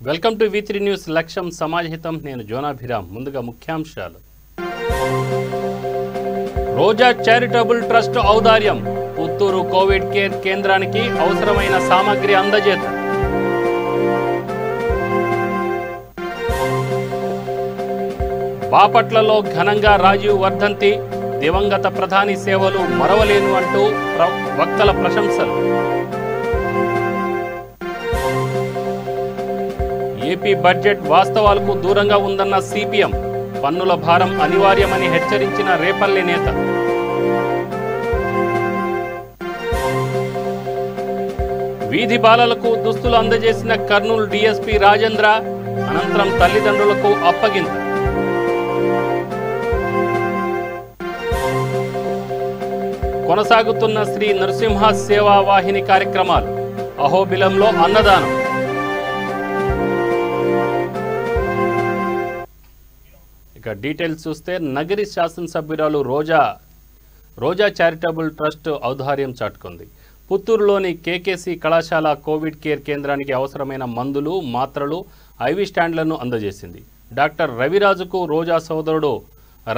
Welcome to V3 news లక్ష్యం సమాజహితం నేను జోనాభిరామ్ ముందుగా ముఖ్యాంశాలు రోజా చారిటబుల్ ట్రస్ట్ ఔదార్యం పుత్తూరు కోవిడ్ కేర్ కేంద్రానికి అవసరమైన సామగ్రి అందజేత బాపట్లలో ఘనంగా రాజీవ్ వర్ధంతి దివంగత ప్రధాని సేవలు మరవలేను అంటూ వక్తల ప్రశంసలు ఏపీ బడ్జెట్ వాస్తవాలకు దూరంగా ఉందన్న సిపిఎం పన్నుల భారం అనివార్యమని హెచ్చరించిన రేపల్లి నేత వీధి బాలలకు దుస్తులు అందజేసిన కర్నూలు డీఎస్పీ రాజేంద్ర అనంతరం తల్లిదండ్రులకు అప్పగింత కొనసాగుతున్న శ్రీ నరసింహ సేవా వాహిని కార్యక్రమాలు అహోబిలంలో అన్నదానం ఇక డీటెయిల్స్ చూస్తే నగరి శాసనసభ్యురాలు రోజా చారిటబుల్ ట్రస్ట్ ఔదార్యం చాటుకుంది. పుత్తూరులోని కేకేసి కళాశాల కోవిడ్ కేర్ కేంద్రానికి అవసరమైన మందులు మాత్రలు ఐవి స్టాండ్లను అందజేసింది. డాక్టర్ రవిరాజుకు రోజా సోదరుడు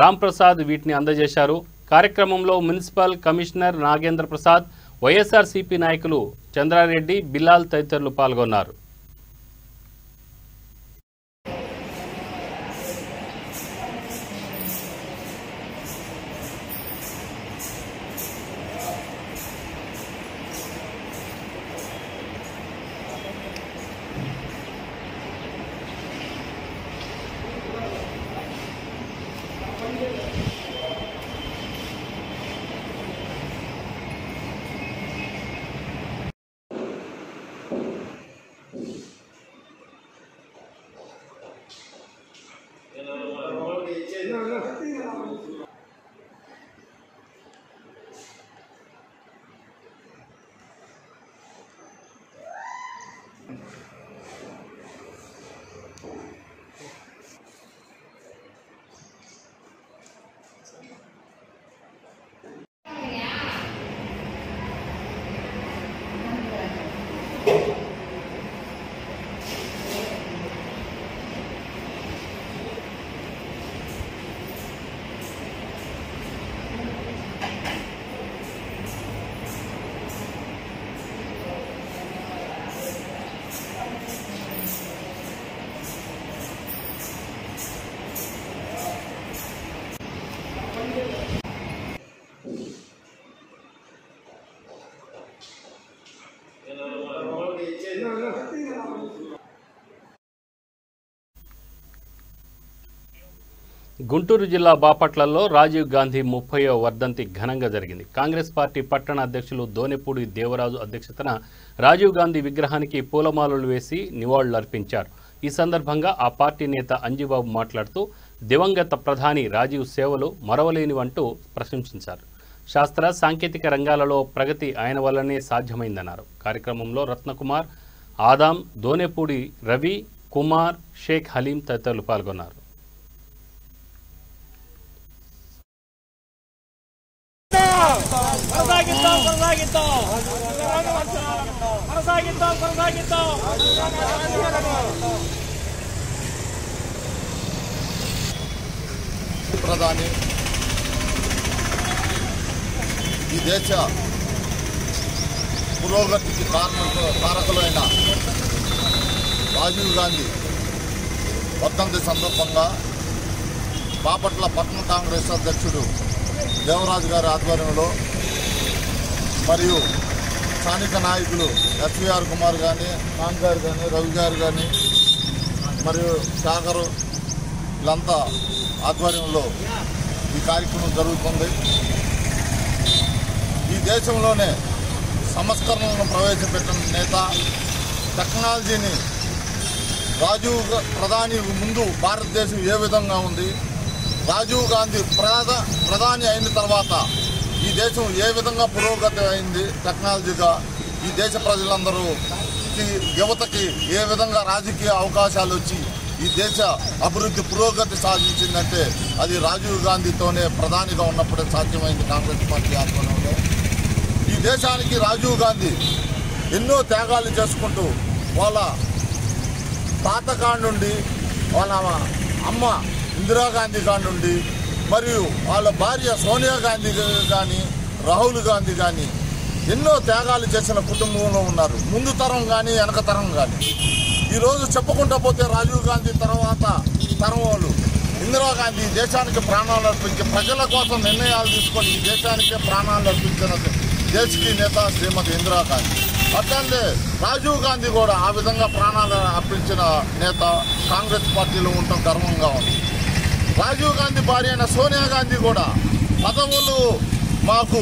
రాంప్రసాద్ వీటిని అందజేశారు. కార్యక్రమంలో మున్సిపల్ కమిషనర్ నాగేంద్ర ప్రసాద్, వైఎస్ఆర్సీపీ నాయకులు చంద్రారెడ్డి, బిల్లాల్ తదితరులు పాల్గొన్నారు. గుంటూరు జిల్లా బాపట్లలో రాజీవ్ గాంధీ 30వ వర్ధంతి ఘనంగా జరిగింది. కాంగ్రెస్ పార్టీ పట్టణ అధ్యక్షులు దోనెపూడి దేవరాజు అధ్యక్షతన రాజీవ్ గాంధీ విగ్రహానికి పూలమాలలు వేసి నివాళులర్పించారు. ఈ సందర్భంగా ఆ పార్టీ నేత అంజిబాబు మాట్లాడుతూ దివంగత ప్రధాని రాజీవ్ సేవలు మరవలేనివంటూ ప్రశంసించారు. శాస్త్ర సాంకేతిక రంగాలలో ప్రగతి ఆయన వల్లనే సాధ్యమైందన్నారు. కార్యక్రమంలో రత్నకుమార్, ఆదాం, దోనెపూడి రవి, కుమార్, షేక్ హలీం తదితరులు పాల్గొన్నారు. ప్రధాని ఈ దేశ పురోగతికి కారకులైన రాజీవ్ గాంధీ వర్ధంతి సందర్భంగా బాపట్ల పట్టణ కాంగ్రెస్ అధ్యక్షుడు దేవరాజు గారి ఆధ్వర్యంలో మరియు స్థానిక నాయకులు ఎస్వీఆర్ కుమార్ కానీ, నాన్ గారు కానీ, రవి గారు కానీ మరియు సాగరు వీళ్ళంతా ఆధ్వర్యంలో ఈ కార్యక్రమం జరుగుతుంది. ఈ దేశంలోనే సంస్కరణలను ప్రవేశపెట్టిన నేత, టెక్నాలజీని ప్రధాని ముందు భారతదేశం ఏ విధంగా ఉంది, రాజీవ్ గాంధీ ప్రధాని అయిన తర్వాత ఈ దేశం ఏ విధంగా పురోగతి అయింది టెక్నాలజీగా, ఈ దేశ ప్రజలందరూ యువతకి ఏ విధంగా రాజకీయ అవకాశాలు వచ్చి ఈ దేశ అభివృద్ధి పురోగతి సాధించిందంటే అది రాజీవ్ గాంధీతోనే ప్రధానిగా ఉన్నప్పుడే సాధ్యమైంది కాంగ్రెస్ పార్టీ ఆధ్వర్యంలో. ఈ దేశానికి రాజీవ్ గాంధీ ఎన్నో త్యాగాలు చేసుకుంటూ వాళ్ళ తాత కానుండి వాళ్ళ అమ్మ ఇందిరాగాంధీ కానుండి మరియు వాళ్ళ భార్య సోనియా గాంధీ కానీ రాహుల్ గాంధీ కానీ ఎన్నో త్యాగాలు చేసిన కుటుంబంలో ఉన్నారు. ముందు తరం కానీ వెనక తరం కానీ. ఈరోజు చెప్పుకుంటూ పోతే రాజీవ్ గాంధీ తర్వాత తరం వాళ్ళు ఇందిరాగాంధీ దేశానికి ప్రాణాలు అర్పించి ప్రజల కోసం నిర్ణయాలు తీసుకొని ఈ దేశానికే ప్రాణాలు అర్పించిన దేశీ నేత శ్రీమతి ఇందిరాగాంధీ. అట్లనే రాజీవ్ గాంధీ కూడా ఆ విధంగా ప్రాణాలు అర్పించిన నేత. కాంగ్రెస్ పార్టీలో ఉండటం గర్వంగా ఉంది. రాజీవ్ గాంధీ భార్య అయిన సోనియా గాంధీ కూడా పదవులు మాకు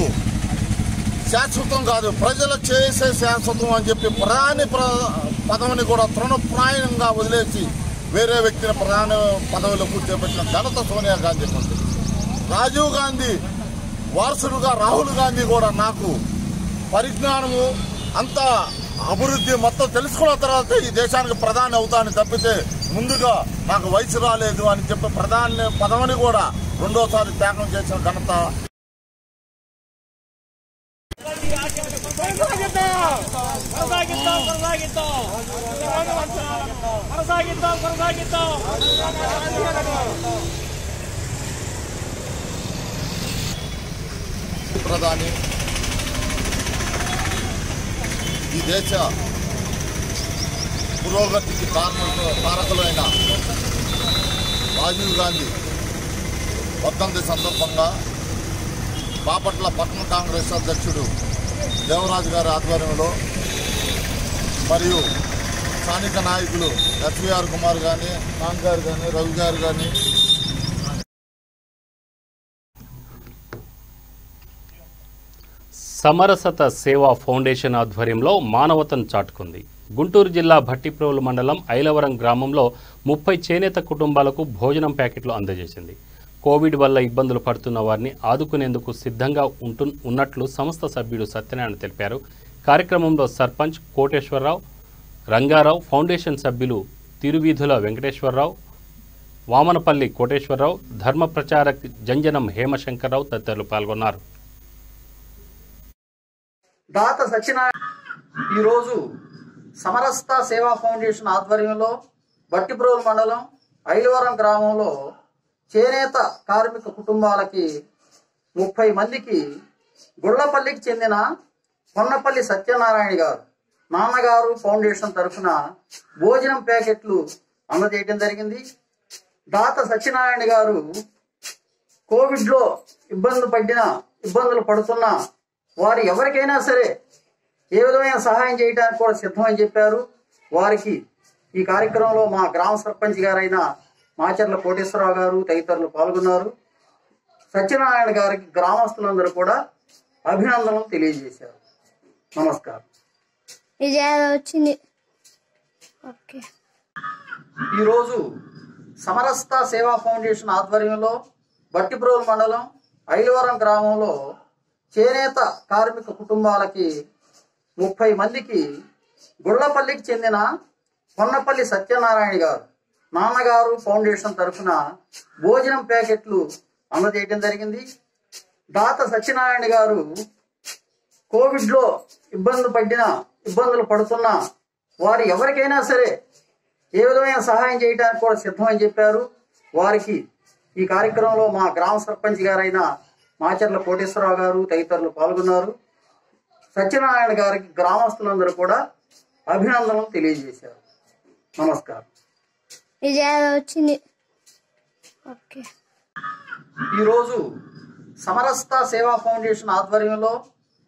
శాశ్వతం కాదు, ప్రజలకు చేసే శాశ్వతం అని చెప్పి ప్రధాని పదవిని కూడా తృణప్రాయంగా వదిలేసి వేరే వ్యక్తిని ప్రధాన పదవిలో కూర్చోబెట్టిన ఘనత సోనియా గాంధీకి ఉంది. రాజీవ్ గాంధీ వారసుడుగా రాహుల్ గాంధీ కూడా నాకు పరిజ్ఞానము అంత అభివృద్ధి మొత్తం తెలుసుకున్న తర్వాత ఈ దేశానికి ప్రధాని అవుతానని తప్పితే ముందుగా నాకు వయసు రాలేదు అని చెప్పి ప్రధాని పదవిని కూడా రెండోసారి త్యాగం చేసిన ఘనత. ప్రధాని ఈ దేశ పురోగతికి కారకులైన రాజీవ్ గాంధీ వర్ధంతి సందర్భంగా బాపట్ల పట్టణ కాంగ్రెస్ అధ్యక్షుడు దేవరాజు గారి ఆధ్వర్యంలో మరియు స్థానిక నాయకులు ఎస్వీఆర్ కుమార్ కానీ, నాన్ గారు కానీ, రవి గారు కానీ, సమరసత సేవా ఫౌండేషన్ ఆధ్వర్యంలో మానవతను చాటుకుంది. గుంటూరు జిల్లా భట్టిప్రోలు మండలం ఐలవరం గ్రామంలో 30 చేనేత కుటుంబాలకు భోజనం ప్యాకెట్లు అందజేసింది. కోవిడ్ వల్ల ఇబ్బందులు పడుతున్న వారిని ఆదుకునేందుకు సిద్ధంగా ఉన్నట్లు సంస్థ సభ్యుడు సత్యనారాయణ తెలిపారు. కార్యక్రమంలో సర్పంచ్ కోటేశ్వరరావు, రంగారావు, ఫౌండేషన్ సభ్యులు తిరువీధుల వెంకటేశ్వరరావు, వామనపల్లి కోటేశ్వరరావు, ధర్మ ప్రచారక్ జంజనం హేమశంకర్రావు తదితరులు పాల్గొన్నారు. దాత సత్యనారాయణ ఈరోజు సమరసత సేవా ఫౌండేషన్ ఆధ్వర్యంలో భట్టిప్రోలు మండలం ఐలవరం గ్రామంలో చేనేత కార్మిక కుటుంబాలకి 30 మందికి గుళ్లపల్లికి చెందిన పొన్నపల్లి సత్యనారాయణ గారు నాన్నగారు ఫౌండేషన్ తరఫున భోజనం ప్యాకెట్లు అందజేయడం జరిగింది. దాత సత్యనారాయణ గారు కోవిడ్లో ఇబ్బందులు పడుతున్న వారు ఎవరికైనా సరే ఏ విధమైన సహాయం చేయడానికి కూడా సిద్ధమని చెప్పారు. వారికి ఈ కార్యక్రమంలో మా గ్రామ సర్పంచ్ గారైన మాచర్ల కోటేశ్వరరావు గారు తదితరులు పాల్గొన్నారు. సత్యనారాయణ గారికి గ్రామస్తులందరూ కూడా అభినందనలు తెలియజేశారు. నమస్కారం. ఈరోజు సమరసత సేవా ఫౌండేషన్ ఆధ్వర్యంలో భట్టిప్రోలు మండలం ఐలవరం గ్రామంలో చేనేత కార్మిక కుటుంబాలకి 30 మందికి గుళ్లపల్లికి చెందిన పొన్నపల్లి సత్యనారాయణ గారు నాన్నగారు ఫౌండేషన్ తరఫున భోజనం ప్యాకెట్లు అందజేయడం జరిగింది. దాత సత్యనారాయణ గారు కోవిడ్లో ఇబ్బందులు పడుతున్న వారు ఎవరికైనా సరే ఏ విధమైన సహాయం చేయడానికి కూడా సిద్ధమని చెప్పారు. వారికి ఈ కార్యక్రమంలో మా గ్రామ సర్పంచ్ గారైన మాచర్ల కోటేశ్వరరావు గారు తదితరులు పాల్గొన్నారు. సత్యనారాయణ గారికి గ్రామస్తులందరూ కూడా అభినందనలు తెలియజేశారు. నమస్కారం. ఈరోజు సమరసత సేవా ఫౌండేషన్ ఆధ్వర్యంలో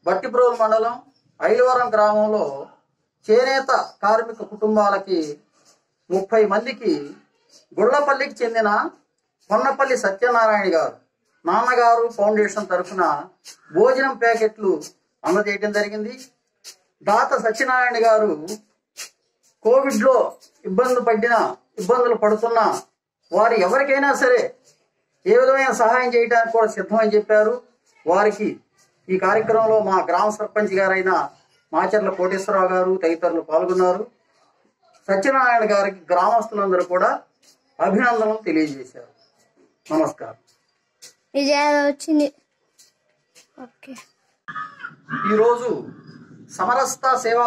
భట్టిప్రోలు మండలం ఐలవరం గ్రామంలో చేనేత కార్మిక కుటుంబాలకి 30 మందికి గుళ్లపల్లికి చెందిన పొన్నపల్లి సత్యనారాయణ గారు నాన్నగారు ఫౌండేషన్ తరఫున భోజనం ప్యాకెట్లు అందజేయడం జరిగింది. దాత సత్యనారాయణ గారు కోవిడ్లో ఇబ్బందులు పడుతున్న వారు ఎవరికైనా సరే ఏ విధమైన సహాయం చేయడానికి కూడా సిద్ధమని చెప్పారు. వారికి ఈ కార్యక్రమంలో మా గ్రామ సర్పంచ్ గారైన మాచర్ల కోటేశ్వరరావు గారు తదితరులు పాల్గొన్నారు. సత్యనారాయణ గారికి గ్రామస్తులందరూ కూడా అభినందనలు తెలియజేశారు. నమస్కారం. ఈరోజు సమరసత సేవా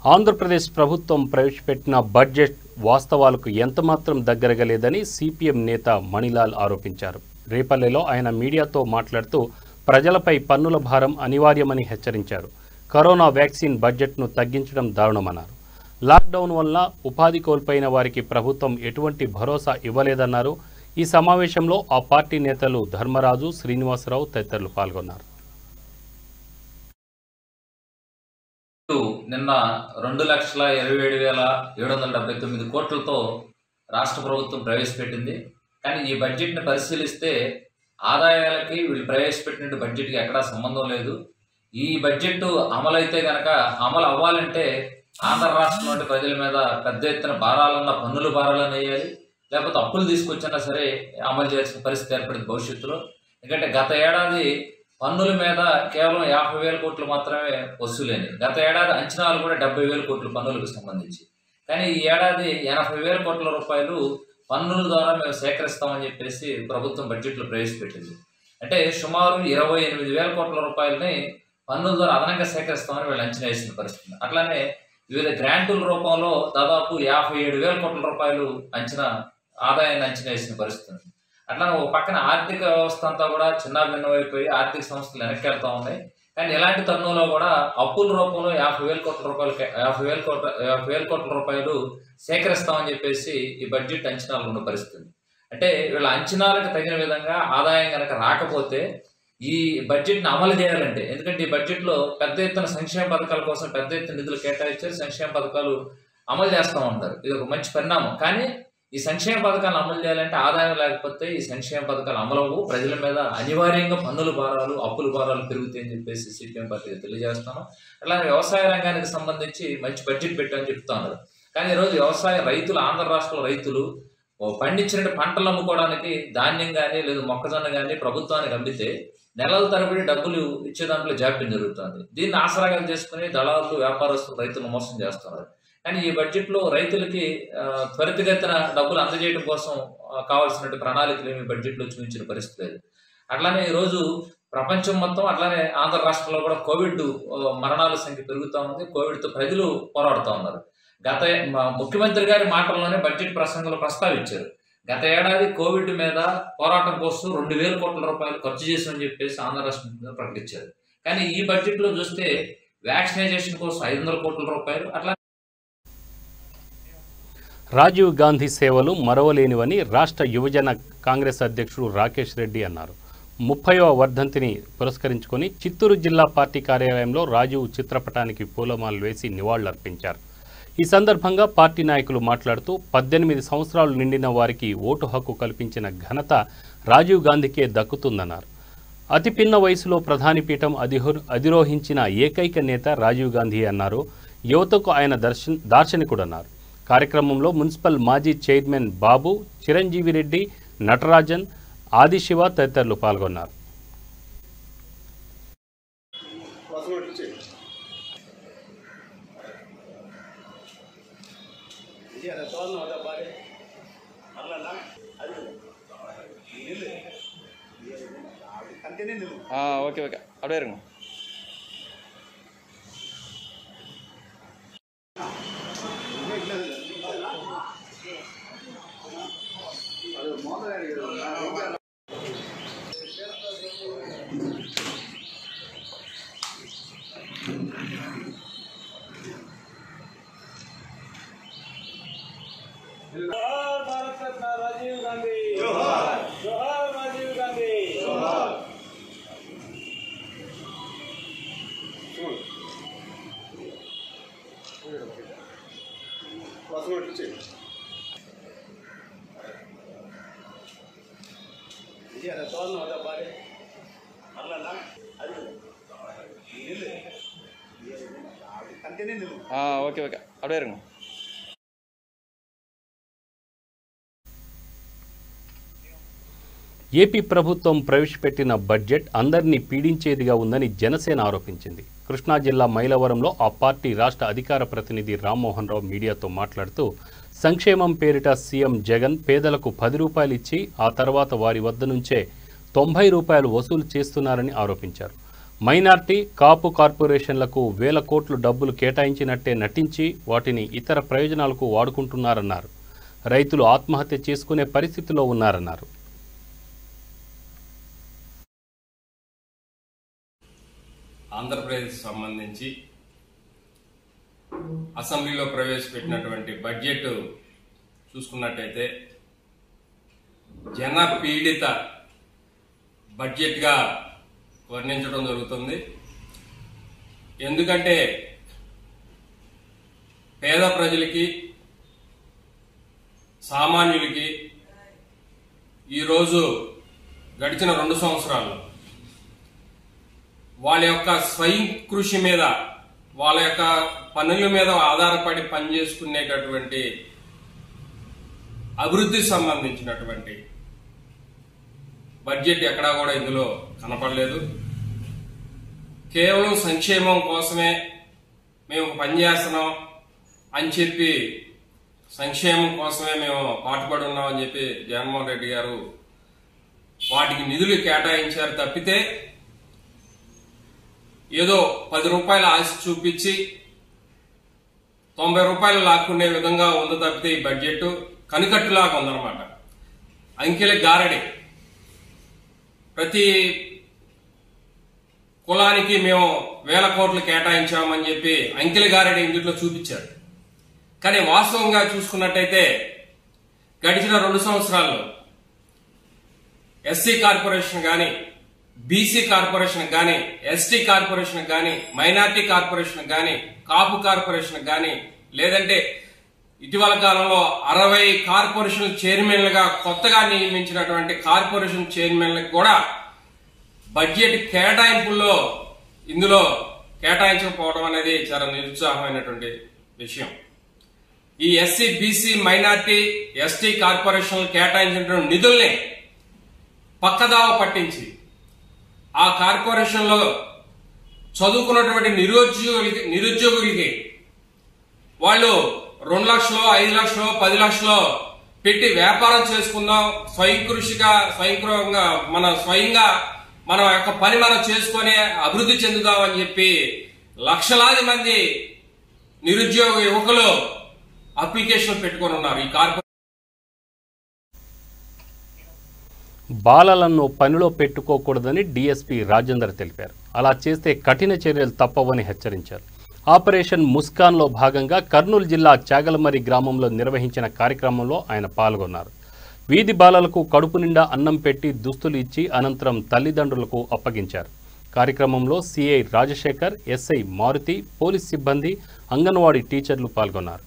ఆంధ్రప్రదేశ్ ప్రభుత్వం ప్రవేశపెట్టిన బడ్జెట్ వాస్తవాలకు ఎంతమాత్రం దగ్గరగా లేదని సిపిఎం నేత మణిలాల్ ఆరోపించారు. రేపల్లెలో ఆయన మీడియాతో మాట్లాడుతూ ప్రజలపై పన్నుల భారం అనివార్యమని హెచ్చరించారు. కరోనా వ్యాక్సిన్ బడ్జెట్ను తగ్గించడం దారుణమన్నారు. లాక్డౌన్ వల్ల ఉపాధి కోల్పోయిన వారికి ప్రభుత్వం ఎటువంటి భరోసా ఇవ్వలేదన్నారు. ఈ సమావేశంలో ఆ పార్టీ నేతలు ధర్మరాజు, శ్రీనివాసరావు తదితరులు పాల్గొన్నారు. నిన్న 2,27,779 కోట్లతో రాష్ట్ర ప్రభుత్వం ప్రవేశపెట్టింది. కానీ ఈ బడ్జెట్ని పరిశీలిస్తే ఆదాయాలకి వీళ్ళు ప్రవేశపెట్టిన బడ్జెట్కి ఎక్కడా సంబంధం లేదు. ఈ బడ్జెట్ అమలైతే కనుక అమలు అవ్వాలంటే ఆంధ్ర రాష్ట్రం వంటి ప్రజల మీద పెద్ద ఎత్తున భారాలన్న పన్నుల భారాలను వేయాలి, లేకపోతే అప్పులు తీసుకొచ్చినా సరే అమలు చేయాల్సిన పరిస్థితి ఏర్పడింది భవిష్యత్తులో. ఎందుకంటే గత ఏడాది పన్నుల మీద కేవలం 50,000 కోట్లు మాత్రమే వసూలైనవి. గత ఏడాది అంచనాలు కూడా 70,000 కోట్లు పన్నులకు సంబంధించి. కానీ ఈ ఏడాది 80,000 కోట్ల రూపాయలు పన్నుల ద్వారా మేము సేకరిస్తామని చెప్పేసి ప్రభుత్వం బడ్జెట్లో ప్రవేశపెట్టింది. అంటే సుమారు 28,000 కోట్ల రూపాయలని పన్నుల ద్వారా అదనంగా సేకరిస్తామని వీళ్ళు అంచనా వేసిన పరిస్థితి. అట్లానే వివిధ గ్రాంటుల రూపంలో దాదాపు 57,000 కోట్ల రూపాయలు ఆదాయాన్ని అంచనా వేసిన పరిస్థితి. అట్లా ఒక పక్కన ఆర్థిక వ్యవస్థ అంతా కూడా చిన్నాభిన్నమైపోయి ఆర్థిక సంస్థలు వెనక్కి వెళ్తా ఉన్నాయి. కానీ ఇలాంటి తరుణంలో కూడా అప్పుల రూపంలో 50,000 కోట్ల రూపాయలు సేకరిస్తామని చెప్పేసి ఈ బడ్జెట్ అంచనాలు ఉన్న పరిస్థితి. అంటే వీళ్ళ అంచనాలకు తగిన విధంగా ఆదాయం కనుక రాకపోతే ఈ బడ్జెట్ని అమలు చేయాలంటే, ఎందుకంటే ఈ బడ్జెట్లో పెద్ద ఎత్తున సంక్షేమ పథకాల కోసం పెద్ద ఎత్తున నిధులు కేటాయించారు, సంక్షేమ పథకాలు అమలు చేస్తూ ఉంటారు. ఇది ఒక మంచి పరిణామం. కానీ ఈ సంక్షేమ పథకాలు అమలు చేయాలంటే ఆదాయం లేకపోతే ఈ సంక్షేమ పథకాలు అమలవు, ప్రజల మీద అనివార్యంగా పన్నుల భారాలు, అప్పుల భారాలు పెరుగుతాయని చెప్పేసి సిపిఎం పార్టీకి తెలియజేస్తాను. అలానే వ్యవసాయ రంగానికి సంబంధించి మంచి బడ్జెట్ పెట్టామని చెప్తా ఉన్నారు. కానీ ఈరోజు వ్యవసాయ రైతులు, ఆంధ్ర రాష్ట్రంలో రైతులు పండించిన పంటలు అమ్ముకోవడానికి ధాన్యం కానీ లేదు మొక్కజొన్న కానీ ప్రభుత్వానికి అమ్మితే నెలల తరబడి డబ్బులు ఇచ్చే దాంట్లో జాప్యం జరుగుతుంది. దీన్ని ఆసరాగా చేసుకుని దళారులు, వ్యాపారస్తులు రైతులను మోసం చేస్తున్నారు. కానీ ఈ బడ్జెట్లో రైతులకి త్వరితగతిన డబ్బులు అందజేయడం కోసం కావాల్సిన ప్రణాళికలు ఏమి బడ్జెట్లో చూపించిన పరిస్థితి లేదు. అట్లానే ఈరోజు ప్రపంచం మొత్తం అట్లానే ఆంధ్ర రాష్ట్రంలో కూడా కోవిడ్ మరణాల సంఖ్య పెరుగుతూ ఉంది. కోవిడ్తో ప్రజలు పోరాడుతూ ఉన్నారు. ముఖ్యమంత్రి గారి మాటల్లోనే బడ్జెట్ ప్రసంగంలో ప్రస్తావించారు. గత ఏడాది కోవిడ్ మీద పోరాటం కోసం 2,000 కోట్ల రూపాయలు ఖర్చు చేసామని చెప్పేసి ఆంధ్ర రాష్ట్రం ప్రకటించారు. కానీ ఈ బడ్జెట్లో చూస్తే వ్యాక్సినైజేషన్ కోసం 500 కోట్ల రూపాయలు, అట్లా రాజీవ్ గాంధీ సేవలు మరవలేనివని రాష్ట్ర యువజన కాంగ్రెస్ అధ్యక్షుడు రాకేష్ రెడ్డి అన్నారు. 30వ వర్ధంతిని పురస్కరించుకొని చిత్తూరు జిల్లా పార్టీ కార్యాలయంలో రాజీవ్ చిత్రపటానికి పూలమాలలు వేసి నివాళులర్పించారు. ఈ సందర్భంగా పార్టీ నాయకులు మాట్లాడుతూ 18 సంవత్సరాలు నిండిన వారికి ఓటు హక్కు కల్పించిన ఘనత రాజీవ్ గాంధీకే దక్కుతుందన్నారు. అతి పిన్న వయసులో ప్రధాని పీఠం అధిరోహించిన ఏకైక నేత రాజీవ్ గాంధీ అన్నారు. యువతకు ఆయన దార్శనికుడన్నారు. కార్యక్రమంలో మున్సిపల్ మాజీ చైర్మన్ బాబు, చిరంజీవి రెడ్డి, నటరాజన్, ఆదిశివ తదితరులు పాల్గొన్నారు. ఓకే ఓకే அப்படியே இருங்க. जोहार भारत रत्न राजीव गांधी, जोहार जोहार राजीव गांधी, जोहार. ఓకే ఓకే அப்படியே இருங்க. ఏపీ ప్రభుత్వం ప్రవేశపెట్టిన బడ్జెట్ అందరినీ పీడించేదిగా ఉందని జనసేన ఆరోపించింది. కృష్ణా జిల్లా మైలవరంలో ఆ పార్టీ రాష్ట్ర అధికార ప్రతినిధి రామ్మోహన్ రావు మీడియాతో మాట్లాడుతూ సంక్షేమం పేరిట సీఎం జగన్ పేదలకు 10 రూపాయలు ఇచ్చి ఆ తర్వాత వారి వద్ద నుంచే 90 రూపాయలు వసూలు చేస్తున్నారని ఆరోపించారు. మైనార్టీ కాపు కార్పొరేషన్లకు వేల కోట్లు డబ్బులు కేటాయించినట్టే నటించి వాటిని ఇతర ప్రయోజనాలకు వాడుకుంటున్నారన్నారు. రైతులు ఆత్మహత్య చేసుకునే పరిస్థితిలో ఉన్నారన్నారు. ఆంధ్రప్రదేశ్ సంబంధించి అసెంబ్లీలో ప్రవేశపెట్టినటువంటి బడ్జెట్ చూసుకున్నట్టయితే జన పీడిత బడ్జెట్గా వర్ణించడం జరుగుతుంది. ఎందుకంటే పేద ప్రజలకి సామాన్యులకి ఈరోజు గడిచిన 2 సంవత్సరాల్లో వాళ్ళ యొక్క స్వయం కృషి మీద వాళ్ళ యొక్క పనుల మీద ఆధారపడి పనిచేసుకునేటటువంటి అభివృద్ధికి సంబంధించినటువంటి బడ్జెట్ ఎక్కడా కూడా ఇందులో కనపడలేదు. కేవలం సంక్షేమం కోసమే మేము పనిచేస్తున్నాం అని చెప్పి సంక్షేమం కోసమే మేము పాటుపడి ఉన్నామని చెప్పి జగన్మోహన్ రెడ్డి గారు వాటికి నిధులు కేటాయించారు తప్పితే ఏదో 10 రూపాయల ఆశ చూపించి 90 రూపాయలు లాక్కునే విధంగా ఉంది తప్పితే ఈ బడ్జెట్ కనికట్టులాగా ఉందన్నమాట. అంకెల గారడి. ప్రతి కులానికి మేము వేల కోట్లు కేటాయించామని చెప్పి అంకెల గారడి ఇందులో చూపించారు. కానీ వాస్తవంగా చూసుకున్నట్టయితే గడిచిన 2 సంవత్సరాల్లో ఎస్సీ కార్పొరేషన్ గాని, బీసీ కార్పొరేషన్ గాని, ఎస్టీ కార్పొరేషన్ గాని, మైనార్టీ కార్పొరేషన్ గాని, కాపు కార్పొరేషన్ గాని, లేదంటే ఇటీవల కాలంలో 60 కార్పొరేషన్ చైర్మన్లుగా కొత్తగా నియమించినటువంటి కార్పొరేషన్ చైర్మన్లకు కూడా బడ్జెట్ కేటాయింపుల్లో ఇందులో కేటాయించకపోవడం అనేది చాలా నిరుత్సాహమైనటువంటి విషయం. ఈ ఎస్సీ, బీసీ, మైనార్టీ, ఎస్టీ కార్పొరేషన్లు కేటాయించినటువంటి నిధుల్ని పక్కదావ పట్టించి ఆ కార్పొరేషన్లో చదువుకున్నటువంటి నిరుద్యోగులకి వాళ్ళు 2 లక్షలు, 5 లక్షలు, 10 లక్షలు పెట్టి వ్యాపారం చేసుకుందాం, స్వయంగా స్వయంగా మన యొక్క పని మనం చేసుకుని అభివృద్ధి చెందుదాం అని చెప్పి లక్షలాది మంది నిరుద్యోగ యువకులు అప్లికేషన్ పెట్టుకొని ఉన్నారు. ఈ కార్పొరేషన్ బాలలను పనిలో పెట్టుకోకూడదని డీఎస్పీ రాజేందర్ తెలిపారు. అలా చేస్తే కఠిన చర్యలు తప్పవని హెచ్చరించారు. ఆపరేషన్ ముస్కాన్లో భాగంగా కర్నూలు జిల్లా చాగలమరి గ్రామంలో నిర్వహించిన కార్యక్రమంలో ఆయన పాల్గొన్నారు. వీధి బాలలకు కడుపు నిండా అన్నం పెట్టి దుస్తులు ఇచ్చి అనంతరం తల్లిదండ్రులకు అప్పగించారు. కార్యక్రమంలో CI Rajasekhar, SI Maruthi, police సిబ్బంది, అంగన్వాడీ టీచర్లు పాల్గొన్నారు.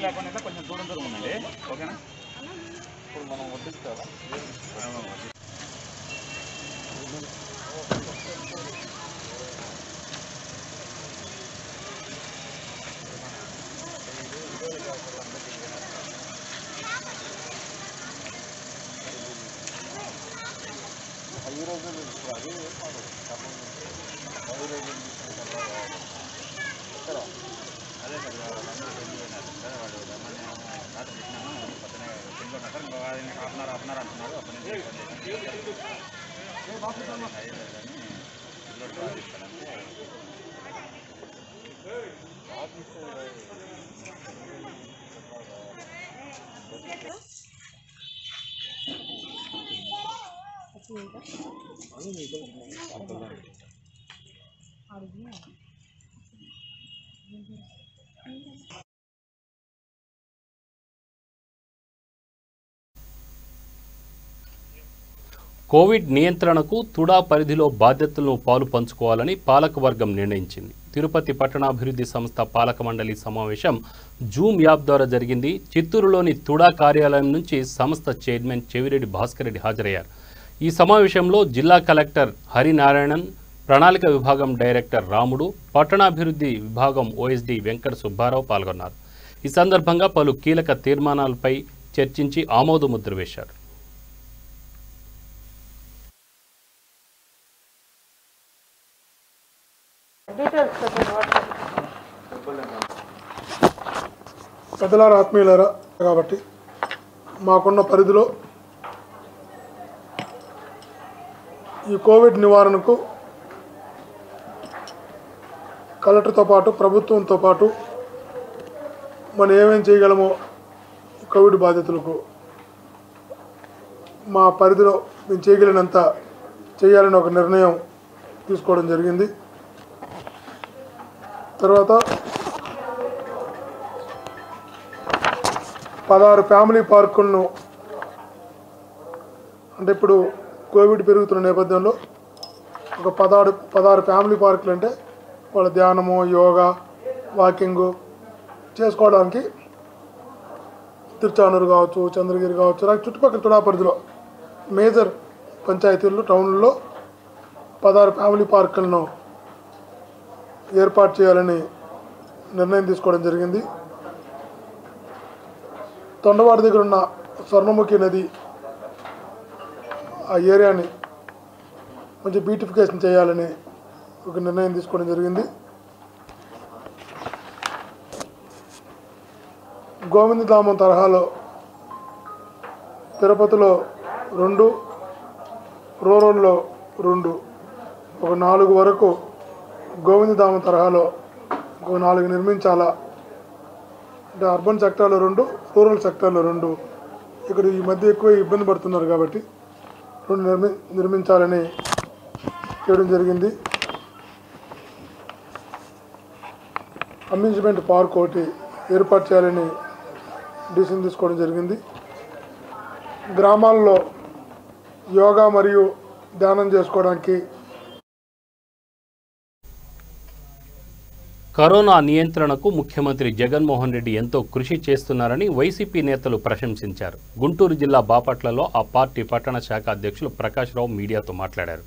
లేకుండా కొంచెం దూరం ఉందండి. ఓకేనా? ఇప్పుడు మనం వడ్డిస్తారా? కోవిడ్ నియంత్రణకు తుడా పరిధిలో బాధ్యతలను పాలు పంచుకోవాలని పాలకవర్గం నిర్ణయించింది. తిరుపతి పట్టణాభివృద్ధి సంస్థ పాలక మండలి సమావేశం జూమ్ యాప్ ద్వారా జరిగింది. చిత్తూరులోని తుడా కార్యాలయం నుంచి సంస్థ చైర్మన్ చెవిరెడ్డి భాస్కర్ రెడ్డి హాజరయ్యారు. ఈ సమావేశంలో జిల్లా కలెక్టర్ హరినారాయణన్, ప్రణాళిక విభాగం డైరెక్టర్ రాముడు, పట్టణాభివృద్ధి విభాగం ఓఎస్డీ వెంకట సుబ్బారావు పాల్గొన్నారు. ఈ సందర్భంగా పలు కీలక తీర్మానాలపై చర్చించి ఆమోదముద్ర వేశారు. పెద్దలారా, ఆత్మీయులారా, కాబట్టి మాకున్న పరిధిలో ఈ కోవిడ్ నివారణకు కలెక్టర్తో పాటు ప్రభుత్వంతో పాటు మనం ఏమేం చేయగలమో కోవిడ్ బాధితులకు మా పరిధిలో మేము చేయగలిగినంత చేయాలని ఒక నిర్ణయం తీసుకోవడం జరిగింది. తర్వాత 16 ఫ్యామిలీ పార్కులను, అంటే ఇప్పుడు కోవిడ్ పెరుగుతున్న నేపథ్యంలో ఒక 16 ఫ్యామిలీ పార్కులు, అంటే వాళ్ళ ధ్యానము, యోగా, వాకింగు చేసుకోవడానికి తిరుచానూరు కావచ్చు, చంద్రగిరి కావచ్చు, అలాగే చుట్టుపక్కల తుడా పరిధిలో మేజర్ పంచాయతీల్లో, టౌన్లలో 16 ఫ్యామిలీ పార్కులను ఏర్పాటు చేయాలని నిర్ణయం తీసుకోవడం జరిగింది. తొండవాడి దగ్గర ఉన్న స్వర్ణముఖి నది, ఆ ఏరియాని కొంచెం బ్యూటిఫికేషన్ చేయాలని ఒక నిర్ణయం తీసుకోవడం జరిగింది. గోవిందధామం తరహాలో తిరుపతిలో 2, రూరల్లో 2, ఒక 4 వరకు గోవిందధామం తరహాలో ఒక 4 నిర్మించాలా. అంటే అర్బన్ సెక్టార్లో 2, రూరల్ సెక్టార్లో 2. ఇక్కడ ఈ మధ్య ఎక్కువ ఇబ్బంది పడుతున్నారు కాబట్టి 2 నిర్మించాలని చేయడం జరిగింది. అమ్యూజ్మెంట్ పార్క్ ఒకటి ఏర్పాటు చేయాలని డిసిషన్ తీసుకోవడం జరిగింది. గ్రామాల్లో యోగా మరియు ధ్యానం చేసుకోవడానికి కరోనా నియంత్రణకు ముఖ్యమంత్రి జగన్మోహన్ రెడ్డి ఎంతో కృషి చేస్తున్నారని వైసీపీ నేతలు ప్రశంసించారు. గుంటూరు జిల్లా బాపట్లలో ఆ పార్టీ పట్టణ శాఖ అధ్యక్షులు ప్రకాష్ రావు మీడియాతో మాట్లాడారు.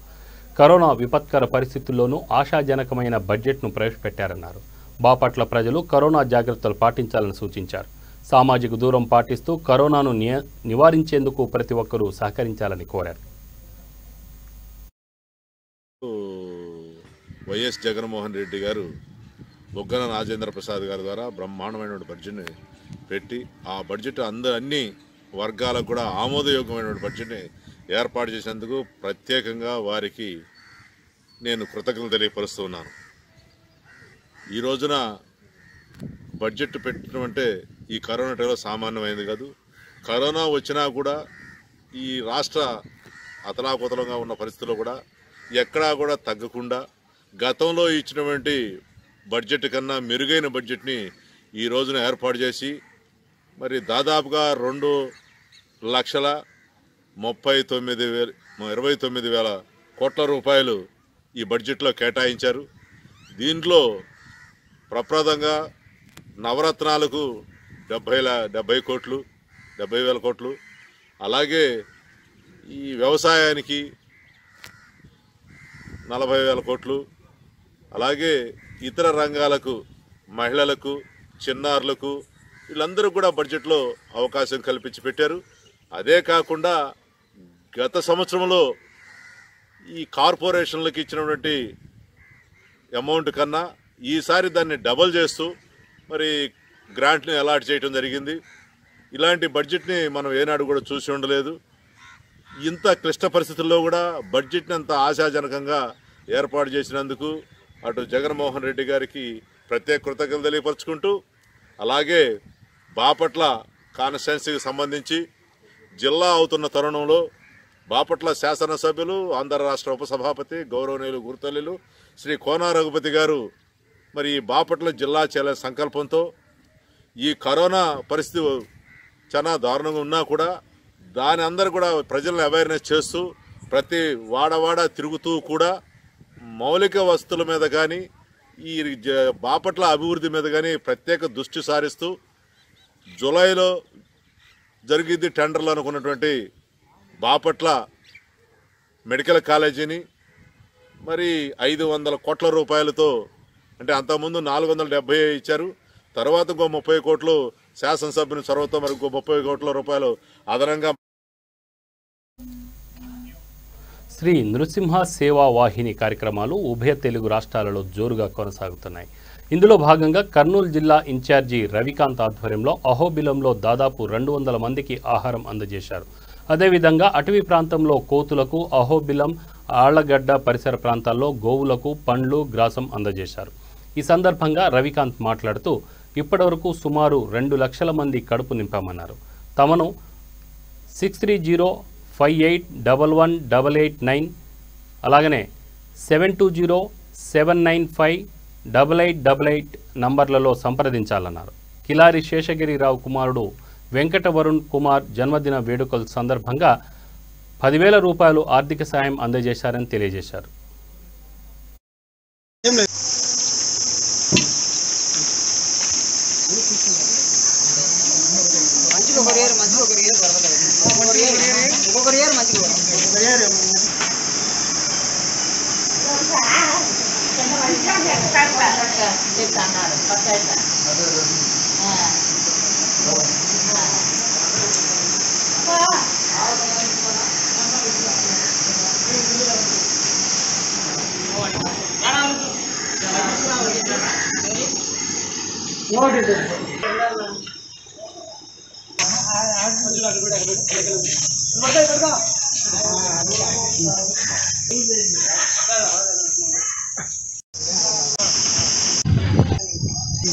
కరోనా విపత్కర పరిస్థితుల్లోనూ ఆశాజనకమైన బడ్జెట్ను ప్రవేశపెట్టారన్నారు. బాపట్ల ప్రజలు కరోనా జాగ్రత్తలు పాటించాలని సూచించారు. సామాజిక దూరం పాటిస్తూ కరోనాను నివారించేందుకు ప్రతి ఒక్కరూ సహకరించాలని కోరారు. వైఎస్ జగన్మోహన్ రెడ్డి గారు బొగ్గన రాజేంద్ర ప్రసాద్ గారి ద్వారా బ్రహ్మాండమైన బడ్జెట్ని పెట్టి, ఆ బడ్జెట్ అన్ని వర్గాలకు కూడా ఆమోదయోగ్యమైన బడ్జెట్ని ఏర్పాటు చేసేందుకు ప్రత్యేకంగా వారికి నేను కృతజ్ఞతలు తెలియపరుస్తున్నాను. ఈ రోజున బడ్జెట్ పెట్టడం అంటే ఈ కరోనా టైంలో సామాన్యమైనది కాదు. కరోనా వచ్చినా కూడా ఈ రాష్ట్ర అతలాకుతలంగా ఉన్న పరిస్థితుల్లో కూడా ఎక్కడా కూడా తగ్గకుండా గతంలో ఇచ్చినటువంటి బడ్జెట్ కన్నా మెరుగైన బడ్జెట్ని ఈ రోజున ఏర్పాటు చేసి, మరి దాదాపుగా 2,29,000 కోట్ల రూపాయలు ఈ బడ్జెట్లో కేటాయించారు. దీంట్లో ప్రప్రదంగా నవరత్నాలకు 70,000 కోట్లు, అలాగే ఈ వ్యవసాయానికి 40,000 కోట్లు, అలాగే ఇతర రంగాలకు, మహిళలకు, చిన్నారులకు, వీళ్ళందరూ కూడా బడ్జెట్లో అవకాశం కల్పించి పెట్టారు. అదే కాకుండా గత సంవత్సరంలో ఈ కార్పొరేషన్లకు ఇచ్చినటువంటి అమౌంట్ కన్నా ఈసారి దాన్ని డబల్ చేస్తూ మరి గ్రాంట్ని అలాట్ చేయడం జరిగింది. ఇలాంటి బడ్జెట్ని మనం ఏనాడు కూడా చూసి ఉండలేదు. ఇంత క్లిష్ట పరిస్థితుల్లో కూడా బడ్జెట్ని అంత ఆశాజనకంగా ఏర్పాటు చేసినందుకు అటు జగన్మోహన్ రెడ్డి గారికి ప్రత్యేక కృతజ్ఞతలు తెలియపరుచుకుంటూ, అలాగే బాపట్ల కాన్స్టిట్యున్సీకి సంబంధించి జిల్లా అవుతున్న తరుణంలో బాపట్ల శాసనసభ్యులు, ఆంధ్ర రాష్ట్ర ఉపసభాపతి గౌరవనీయులు గురుతల్లిలు శ్రీ కోన రఘుపతి గారు మరి ఈ బాపట్ల జిల్లా చేయాలనే సంకల్పంతో ఈ కరోనా పరిస్థితి చాలా దారుణంగా ఉన్నా కూడా దాని అందరూ కూడా ప్రజలను అవేర్నెస్ చేస్తూ ప్రతి వాడవాడ తిరుగుతూ కూడా మౌలిక వస్తువుల మీద కానీ ఈ బాపట్ల అభివృద్ధి మీద కానీ ప్రత్యేక దృష్టి సారిస్తూ జూలైలో జరిగింది టెండర్లు అనుకున్నటువంటి బాపట్ల మెడికల్ కాలేజీని మరి 500 కోట్ల రూపాయలతో, అంటే అంతకుముందు 470 ఇచ్చారు, తర్వాత ఇంకో 30 కోట్లు శాసనసభ్యుని చొరవతో మరి ఇంకో 30 కోట్ల రూపాయలు అదనంగా. శ్రీ నృసింహ సేవా వాహిని కార్యక్రమాలు ఉభయ తెలుగు రాష్ట్రాలలో జోరుగా కొనసాగుతున్నాయి. ఇందులో భాగంగా కర్నూలు జిల్లా ఇన్ఛార్జి రవికాంత్ ఆధ్వర్యంలో అహోబిలంలో దాదాపు 200 మందికి ఆహారం అందజేశారు. అదేవిధంగా అటవీ ప్రాంతంలో కోతులకు, అహోబిలం, ఆళ్లగడ్డ పరిసర ప్రాంతాల్లో గోవులకు పండ్లు, గ్రాసం అందజేశారు. ఈ సందర్భంగా రవికాంత్ మాట్లాడుతూ ఇప్పటివరకు సుమారు 2 లక్షల మంది కడుపు నింపామన్నారు. తమను 6305811889 అలాగనే 7207958888 నంబర్లలో సంప్రదించాలన్నారు. కిలారి శేషగిరిరావు కుమారుడు వెంకట వరుణ్ కుమార్ జన్మదిన వేడుకల సందర్భంగా 10,000 రూపాయలు ఆర్థిక సాయం అందజేశారని తెలియజేశారు.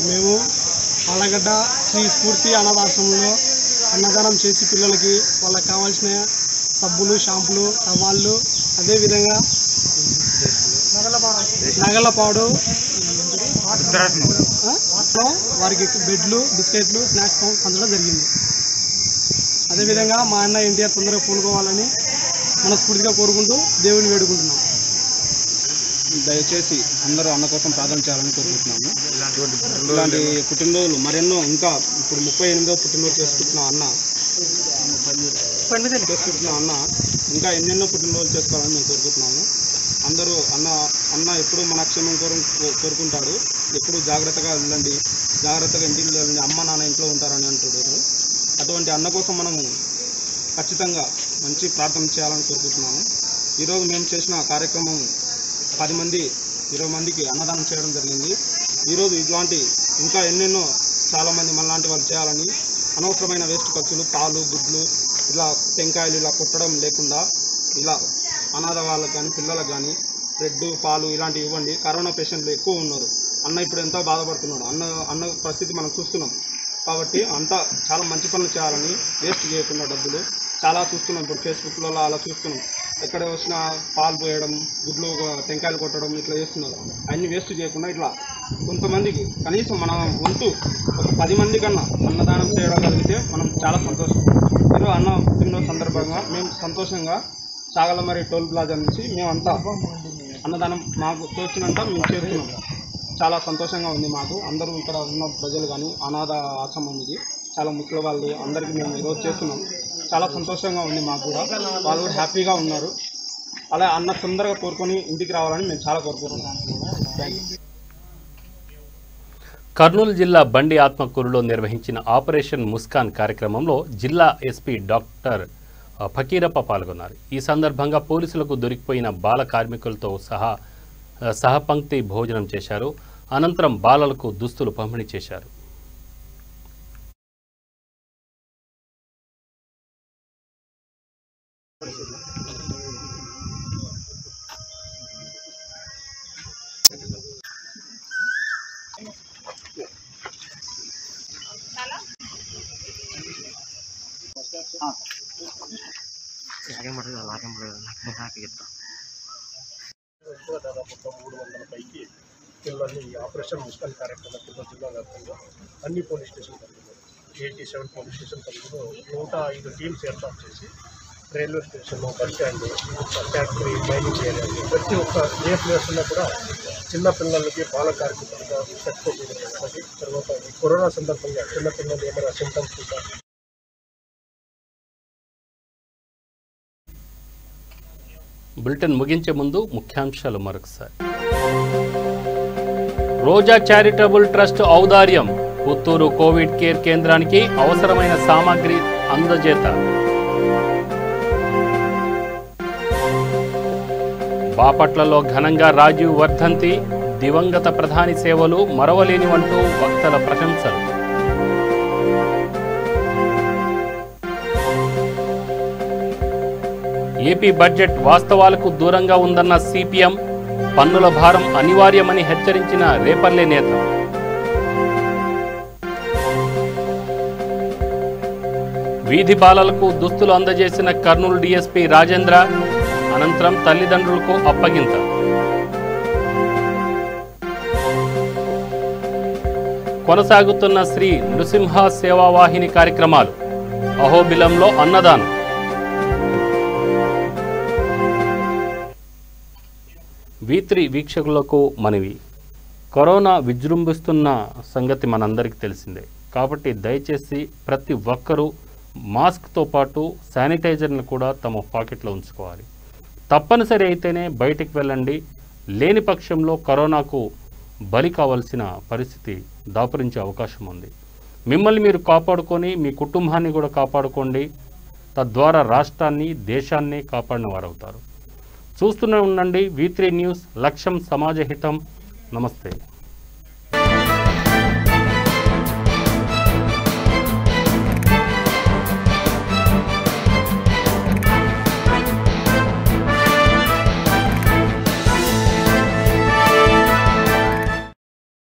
మేము ఆళ్లగడ్డ శ్రీ స్ఫూర్తి అనాథాశ్రమంలో అన్నదానం చేసి పిల్లలకి వాళ్ళకి కావాల్సిన సబ్బులు, షాంపులు, టవాళ్ళు, అదేవిధంగా నగలపాడు వారికి బెడ్లు, బిస్కెట్లు, స్నాక్స్ పంచడం జరిగింది. అదేవిధంగా మా అన్న ఎన్టీఆర్ తొందరగా కోలుకోవాలని మనస్ఫూర్తిగా కోరుకుంటూ దేవుని వేడుకుంటున్నాం. దయచేసి అందరూ అన్న కోసం ప్రార్థన చేయాలని కోరుకుంటున్నాము. ఇలాంటి పుట్టినరోజులు మరెన్నో, ఇంకా ఇప్పుడు 38వ పుట్టినరోజు చేసుకుంటున్న అన్న ఇంకా ఎన్నెన్నో పుట్టినరోజులు చేసుకోవాలని మేము కోరుకుంటున్నాము. అందరూ అన్న ఎప్పుడు మన క్షేమం కోరుకుంటాడు. ఎప్పుడు జాగ్రత్తగా వెళ్ళండి, జాగ్రత్తగా ఇంటికి వెళ్ళండి, అమ్మ నాన్న ఇంట్లో ఉంటారని అంటున్నారు. అటువంటి అన్న కోసం మనము ఖచ్చితంగా మంచి ప్రార్థన చేయాలని కోరుకుంటున్నాము. ఈరోజు మేము చేసిన కార్యక్రమం 10 మంది 20 మందికి అన్నదానం చేయడం జరిగింది. ఈరోజు ఇట్లాంటి ఇంకా ఎన్నెన్నో చాలామంది మనలాంటి వాళ్ళు చేయాలని, అనవసరమైన వేస్ట్ ఖర్చులు, పాలు, గుడ్లు, ఇలా టెంకాయలు ఇలా కొట్టడం లేకుండా ఇలా అనాథ వాళ్ళకి కానీ పిల్లలకు కానీ బ్రెడ్, పాలు ఇలాంటివి ఇవ్వండి. కరోనా పేషెంట్లు ఎక్కువ ఉన్నారు. అన్న ఇప్పుడు ఎంతో బాధపడుతున్నాడు. అన్న పరిస్థితి మనం చూస్తున్నాం. కాబట్టి అంతా చాలా మంచి పనులు చేయాలని, వేస్ట్ చేయకుండా డబ్బులు చాలా చూస్తున్నాం. ఇప్పుడు ఫేస్బుక్లలో అలా చూస్తున్నాం. ఎక్కడ వచ్చినా పాలు పోయడం, గుడ్లు, టెంకాయలు కొట్టడం ఇట్లా చేస్తున్నారు. అన్నీ వేస్ట్ చేయకుండా ఇట్లా కొంతమందికి కనీసం మన వంతు ఒక 10 మంది కన్నా అన్నదానం చేయడం కలిగితే మనం చాలా సంతోషం. ఈరోజు అన్న పుట్టినరోజు సందర్భంగా మేము సంతోషంగా సాగలమరి టోల్ ప్లాజా నుంచి మేమంతా అన్నదానం మాకు తోచినంత మేము చేస్తున్నాం. చాలా సంతోషంగా ఉంది మాకు. అందరూ ఇక్కడ ఉన్న ప్రజలు కానీ అనాథ ఆశ్రమం ఇది చాలా ముసలి వాళ్ళు అందరికీ మేము ఈరోజు చేస్తున్నాం. చాలా సంతోషంగా ఉంది మాకు కూడా. వాళ్ళు కూడా హ్యాపీగా ఉన్నారు. అలా అన్న తొందరగా కోరుకొని ఇంటికి రావాలని మేము చాలా కోరుకుంటున్నాం. కర్నూలు జిల్లా బండి ఆత్మకూరులో నిర్వహించిన ఆపరేషన్ ముస్కాన్ కార్యక్రమంలో జిల్లా ఎస్పీ డాక్టర్ ఫకీరప్ప పాల్గొన్నారు. ఈ సందర్భంగా పోలీసులకు దొరికిపోయిన బాల కార్మికులతో సహపంక్తి భోజనం చేశారు. అనంతరం బాలలకు దుస్తులు పంపిణీ చేశారు. దాదాపు 300 పైకి పిల్లల్ని ఆపరేషన్ ముస్కాన్ కార్యక్రమం కింద జిల్లా వ్యాప్తంగా అన్ని పోలీస్ స్టేషన్ పరిధిలో 87 పోలీస్ స్టేషన్ పరిధిలో 105 టీమ్స్ ఏర్పాటు చేసి railway station, bus stand, factory, mining area, ప్రతి ఒక్క ఏ ప్లేస్లో కూడా చిన్న పిల్లలకి బాల కార్మికులుగా చెప్పుకోబోతుంది. తర్వాత ఈ కరోనా సందర్భంగా చిన్నపిల్లలు ఏమైనా సింటమ్స్ ఉందా? బులెటిన్ ముగించే ముందు ముఖ్యాంశాలు మరొకసారి. రోజా చారిటబుల్ ట్రస్ట్ ఔదార్యం పుత్తూరు కోవిడ్ కేర్ కేంద్రానికి అవసరమైన సామాగ్రి అందజేత. బాపట్లలో ఘనంగా రాజీవ్ వర్ధంతి, దివంగత ప్రధాని సేవలు మరవలేనివంటూ వక్తల ప్రశంసలు. ఏపీ బడ్జెట్ వాస్తవాలకు దూరంగా ఉందన్న సిపిఎం, పన్నుల భారం అనివార్యమని హెచ్చరించిన రేపల్లె నేత. వీధి బాలలకు దుస్తులు అందజేసిన కర్నూలు డీఎస్పీ రాజేంద్ర, అనంతరం తల్లిదండ్రులకు అప్పగింత. కొనసాగుతున్న శ్రీ నృసింహ సేవావాహిని కార్యక్రమాలు, అహోబిలంలో అన్నదానం. V3 వీక్షకులకు మనవి, కరోనా విజృంభిస్తున్న సంగతి మనందరికీ తెలిసిందే. కాబట్టి దయచేసి ప్రతి ఒక్కరూ మాస్క్తో పాటు శానిటైజర్ని కూడా తమ పాకెట్లో ఉంచుకోవాలి. తప్పనిసరి అయితేనే బయటికి వెళ్ళండి. లేని పక్షంలో కరోనాకు బలి కావాల్సిన పరిస్థితి దాపురించే అవకాశం ఉంది. మిమ్మల్ని మీరు కాపాడుకొని మీ కుటుంబాన్ని కూడా కాపాడుకోండి. తద్వారా రాష్ట్రాన్ని, దేశాన్ని కాపాడిన వారవుతారు. చూస్తూనే ఉండండి V3 న్యూస్. లక్ష్యం సమాజ హితం. నమస్తే.